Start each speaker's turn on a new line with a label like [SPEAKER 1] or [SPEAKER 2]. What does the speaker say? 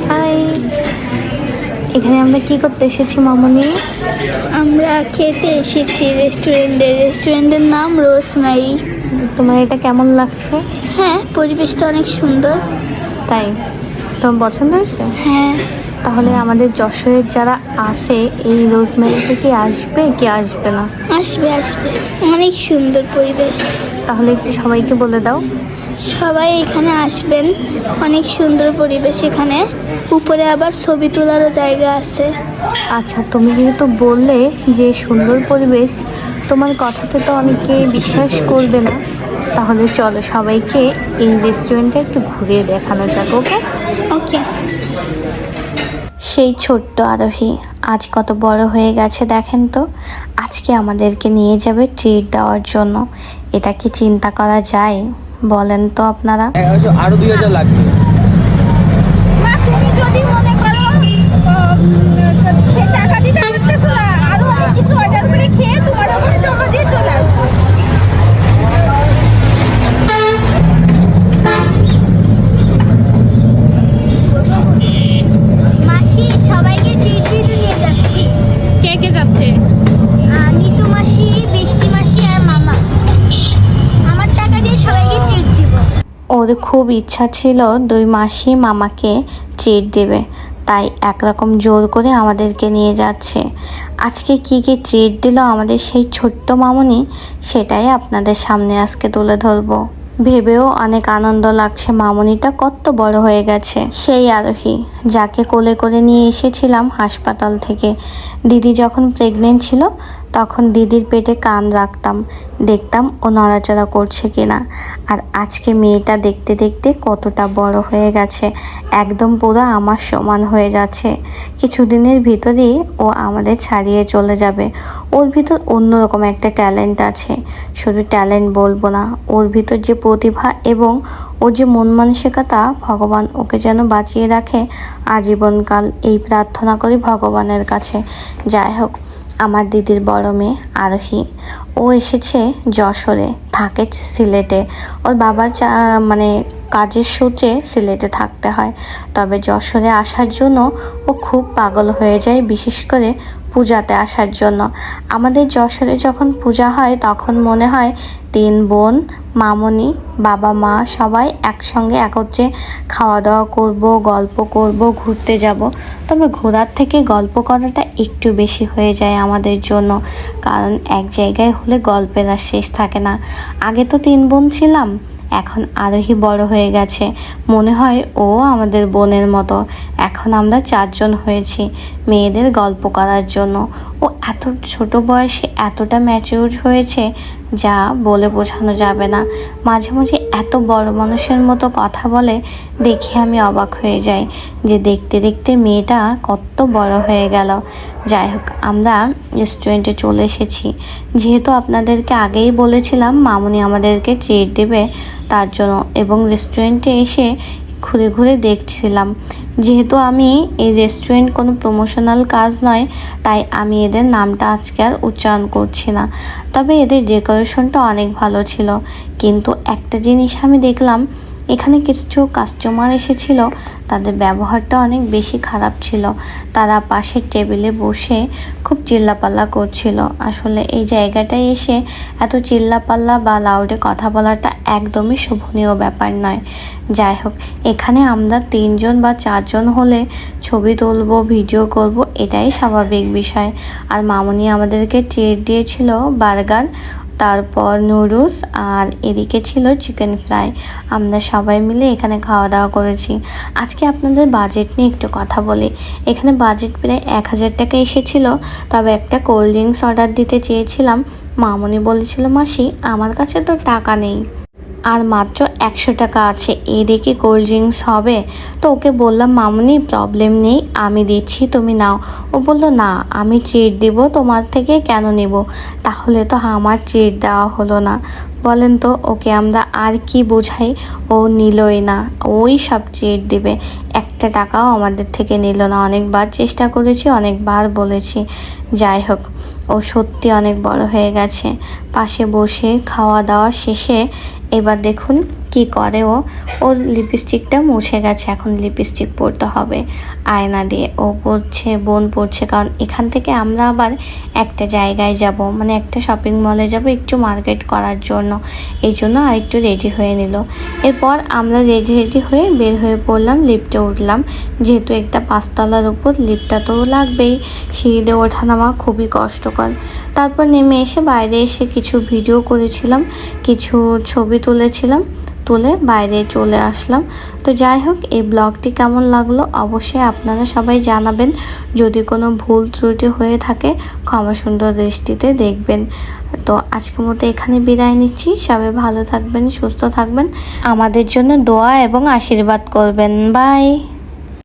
[SPEAKER 1] High, এখানে আমরা কি করতে এসেছি মামনি?
[SPEAKER 2] আমরা খেতে এসেছি রেস্টুরেন্টের নাম রোজমেরি।
[SPEAKER 1] তোমার এটা কেমন লাগছে?
[SPEAKER 2] হ্যাঁ, পরিবেশটা অনেক সুন্দর।
[SPEAKER 1] তাই তোমার পছন্দ হয়েছে?
[SPEAKER 2] হ্যাঁ,
[SPEAKER 1] তাহলে আমাদের যশোরের যারা আসে এই রোজমেরিতে কি আসবে কি আসবে না?
[SPEAKER 2] আসবে আসবে, অনেক সুন্দর পরিবেশ।
[SPEAKER 1] তাহলে একটু সবাইকে বলে দাও।
[SPEAKER 2] সবাই এখানে আসবেন, অনেক সুন্দর পরিবেশ এখানে। উপরে আবার ছবি তোলারও জায়গা আছে।
[SPEAKER 1] আচ্ছা, তুমি যেহেতু বললে যে সুন্দর পরিবেশ, তোমার কথাতে তো অনেকে বিশ্বাস করবে না। তাহলে চলো সবাইকে এই রেস্টুরেন্টটা একটু ঘুরিয়ে দেখানো যাক। ওকে
[SPEAKER 2] ওকে।
[SPEAKER 3] সেই ছোট্ট আরোহী আজ কত বড় হয়ে গেছে দেখেন তো। আজকে আমাদেরকে নিয়ে যাবে ট্রিট দেওয়ার জন্য। এটা কি চিন্তা করা যায় বলেন তো আপনারা?
[SPEAKER 4] আরো 2000 লাগবে।
[SPEAKER 5] মা, তুমি যদি মনে করো সে টাকা দিতে পারতেছো না, আরো অনেক কিছু অর্ডার করে খেয়ে তোমার ওখানে জমা দিয়ে চলে আসবো।
[SPEAKER 2] মাসি, সবাইকে ট্রিট দিতে নিয়ে যাচ্ছি।
[SPEAKER 5] কে কে যাচ্ছে?
[SPEAKER 2] নিতু মাসি, বৃষ্টি মাসি আর মামা। আমার টাকা দিয়ে সবাইকে ট্রিট দিব।
[SPEAKER 3] ওর খুব ইচ্ছা ছিল দুই মাসি মামাকে ট্রিট দেবে, তাই একরকম জোর করে আমাদেরকে নিয়ে যাচ্ছে। আজকে কি কি ট্রিট দিল আমাদের সেই ছোট্ট মামুনি, সেটাই আপনাদের সামনে আজকে তুলে ধরবো। ভেবেও অনেক আনন্দ লাগছে, মামুনিটা কত বড় হয়ে গেছে। সেই আরোহী যাকে কোলে করে নিয়ে এসেছিলাম হাসপাতাল থেকে। দিদি যখন প্রেগনেন্ট ছিল তখন দিদির পেটে কান রাখতাম, দেখতাম ও নড়াচড়া করছে কিনা। আর আজকে মেয়েটা দেখতে দেখতে কতটা বড় হয়ে গেছে, একদম পুরো আমার সমান হয়ে যাচ্ছে। কিছুদিনের ভিতরেই ও আমাদের ছাড়িয়ে চলে যাবে। ওর ভিতর অন্যরকম একটা ট্যালেন্ট আছে। শুধু ট্যালেন্ট বলবো না, ওর ভিতর যে প্রতিভা এবং ওর যে মন মানসিকতা, ভগবান ওকে যেন বাঁচিয়ে রাখে আজীবনকাল, এই প্রার্থনা করি ভগবানের কাছে। যাই হোক, আমার দিদির বড় মেয়ে আরোহী, ও এসেছে যশোরে, থাকে সিলেটে। ওর বাবার মানে কাজের সূত্রে সিলেটে থাকতে হয়, তবে যশোরে আসার জন্য ও খুব পাগল হয়ে যায়, বিশেষ করে পূজাতে আসার জন্য। আমাদের যশোরে যখন পূজা হয় তখন মনে হয় 3 বোন, মামনি, বাবা মা সবাই একসঙ্গে একত্রে খাওয়া দাওয়া করব, গল্প করব, ঘুরতে যাব। তবে ঘোরার থেকে গল্প করাটা একটু বেশি হয়ে যায় আমাদের জন্য, কারণ এক জায়গায় হলে গল্পের আর শেষ থাকে না। আগে তো 3 বোন ছিলাম, এখন আরোহী বড় হয়ে গেছে, মনে হয় ও আমাদের বোনের মতো। এখন আমরা 4 জন হয়েছি মেয়েদের গল্প করার জন্য। ও এত ছোট বয়সে এতটা ম্যাচিউর হয়েছে যা বলে বোঝানো যাবে না। মাঝে মাঝে এত বড় মানুষের মতো কথা বলে, দেখে আমি অবাক হয়ে যাই যে দেখতে দেখতে মেয়েটা কত বড় হয়ে গেল। যাই হোক, আমরা রেস্টুরেন্টে চলে এসেছি। যেহেতু আপনাদেরকে আগেই বলেছিলাম মামুনি আমাদেরকে ট্রিট দেবে তার জন্য, এবং রেস্টুরেন্টে এসে ঘুরে ঘুরে দেখছিলাম। যেহেতু আমি এই রেস্টুরেন্ট কোনো প্রমোশনাল কাজ নয়, তাই আমি এদের নামটা আজকে আর উচ্চারণ করছি না। তবে এদের ডেকোরেশনটা অনেক ভালো ছিল। কিন্তু একটা জিনিস আমি দেখলাম, এখানে কিছু কাস্টমার এসেছিল, তাদের ব্যবহারটা অনেক বেশি খারাপ ছিল। তারা পাশের টেবিলে বসে খুব চিল্লাপাল্লা করছিল। আসলে এই জায়গাটায় এসে এত চিল্লাপাল্লা বা লাউডে কথা বলাটা একদমই শোভনীয় ব্যাপার নয়। যাই হোক, এখানে আমরা 3 জন বা 4 জন হলে ছবি তুলবো, ভিডিও করব, এটাই স্বাভাবিক বিষয়। আর মামুনি আমাদেরকে ট্রিট দিয়েছিল বার্গার, তারপর নুডলস, আর এদিকে ছিল চিকেন ফ্রাই। আমরা সবাই মিলে এখানে খাওয়া দাওয়া করেছি। আজকে আপনাদের বাজেট নিয়ে একটু কথা বলি। এখানে বাজেট প্রায় 1000 টাকা এসেছিল। তবে একটা কোল্ড ড্রিঙ্কস অর্ডার দিতে চেয়েছিলাম, মামুনি বলেছিল মাসি আমার কাছে তো টাকা নেই, আর মাত্র 100 টাকা আছে, এই দেখে কোল্ড ড্রিঙ্কস হবে? তো ওকে বললাম মামুনি প্রবলেম নেই, আমি দিচ্ছি, তুমি নাও। ও বললো না, আমি ট্রিট দিব, তোমার থেকে কেন নেব? তাহলে তো আমার ট্রিট দেওয়া হলো না। বলেন তো ওকে আমরা আর কি বোঝাই? ও নিলই না, ওই সব ট্রিট দিবে, 1 টাকাও আমাদের থেকে নিল না। অনেকবার চেষ্টা করেছি, অনেকবার বলেছি। যাই হোক, ও সত্যি অনেক বড় হয়ে গেছে। পাশে বসে খাওয়া দাওয়া শেষে এবার দেখুন কি কি করে ওর লিপস্টিকটা মুছে গেছে, এখন লিপস্টিক পরতে হবে আয়না দিয়ে। ও পরছে, বোন পরছে, কারণ এখান থেকে আমরা আবার একটা জায়গায় যাব, মানে একটা শপিং মলে যাব একটু মার্কেট করার জন্য, এই জন্য আর একটু রেডি হয়ে নিল। এরপর আমরা রেডি হয়ে বের হয়ে পড়লাম, লিফটে উঠলাম। যেহেতু একটা 5 তলার উপর, লিফটটা তো লাগবেই, সিঁড়িতে ওঠা নামা খুবই কষ্টকর। তারপর নেমে এসে বাইরে এসে কিছু ভিডিও করেছিলাম, কিছু ছবি তুলেছিলাম, তুলে বাইরে চলে আসলাম। তো যাই হোক, এই ব্লগটি কেমন লাগলো অবশ্যই আপনারা সবাই জানাবেন। যদি কোনো ভুল ত্রুটি হয়ে থাকে ক্ষমা সুন্দর দৃষ্টিতে দেখবেন। তো আজকের মতো এখানে বিদায় নিচ্ছি। সবাই ভালো থাকবেন, সুস্থ থাকবেন, আমাদের জন্য দোয়া এবং আশীর্বাদ করবেন। বাই।